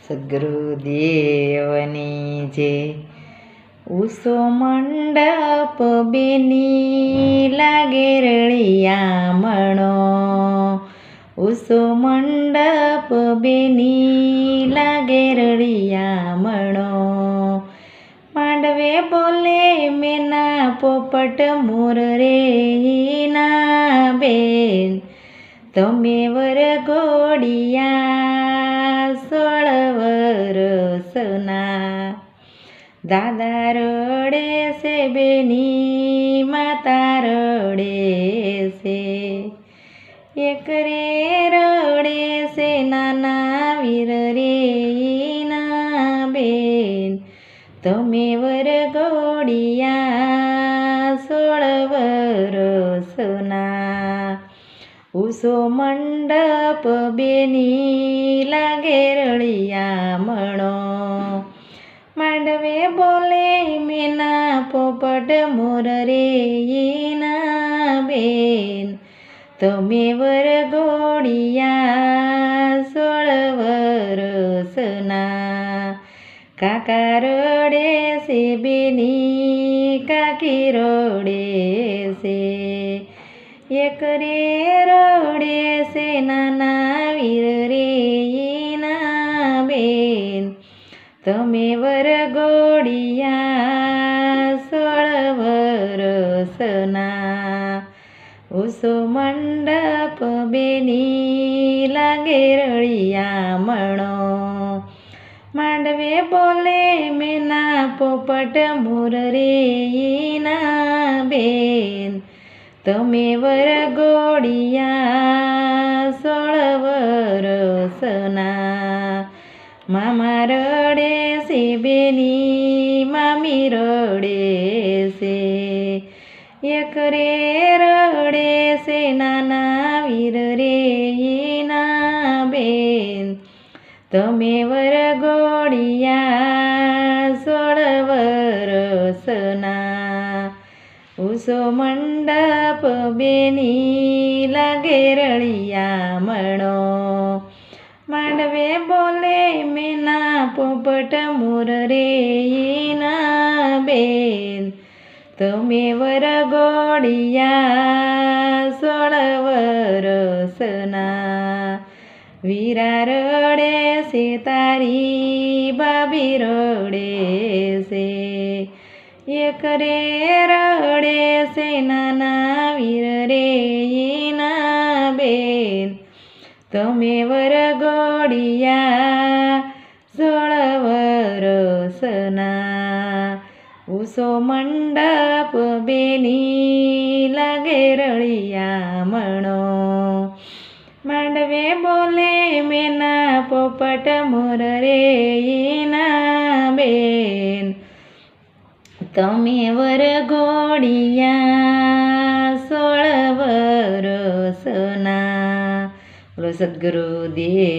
સદ્ગુરુદેવની જે ઉસો મંડપ બેની લાગે રળિયામણો, ઉસો મંડપ બેની લાગે રળિયામણો, માંડવે બોલે મેના પોપટ મોર રે ના બેન, તમે વરઘોડિયા 16 વરસના, દાદા રડે છે બેની માતા રડે છે, એક રે રડે છે નાના વીર રે ના બેન, તમે વરઘોડિયા 16 વરસના, ઉસો મંડપ બેની લાગે રળિયામણો, માંડવે બોલે મેના પોપટ મોર રે ના બેન, તમે વરઘોડિયા 16 વરસના, કાકા રડે છે બેની કાકી રડે છે, એક રે રડે છે નાના વીર રે ના બેન, તમે વરઘોડિયા 16 વરસના, ઉસો મંડપ બેની લાગે રળિયામણો, માંડવે બોલે મેના પોપટ મોર રે ના બેન, તમે વરઘોડિયા 16 વરસના, મામા રડે છે બેની મામી રડે છે, એક રે રડે છે નાના વીર રે ના બેન, તમે વરઘોડિયા 16 વરસના, ઉસો મંડપ બેની લાગે રળિયામણો, માંડવે બોલે મેના પોપટ મોર રે ના બેન, તમે વરઘોડિયા 16 વરસના, વીરા રડે છે તારી ભાભી રડે છે, એક રે રડે છે નાના વીર રે ના બેન, તમે વરઘોડિયા 16 વરસના, ઉસો મંડપ બેની લાગે રળિયામણો, માંડવે બોલે મેના પોપટ મોર રે ના બેન, તમે વરઘોડિયા 16 વરસના. બોલો સદ્ગુરુદેવની.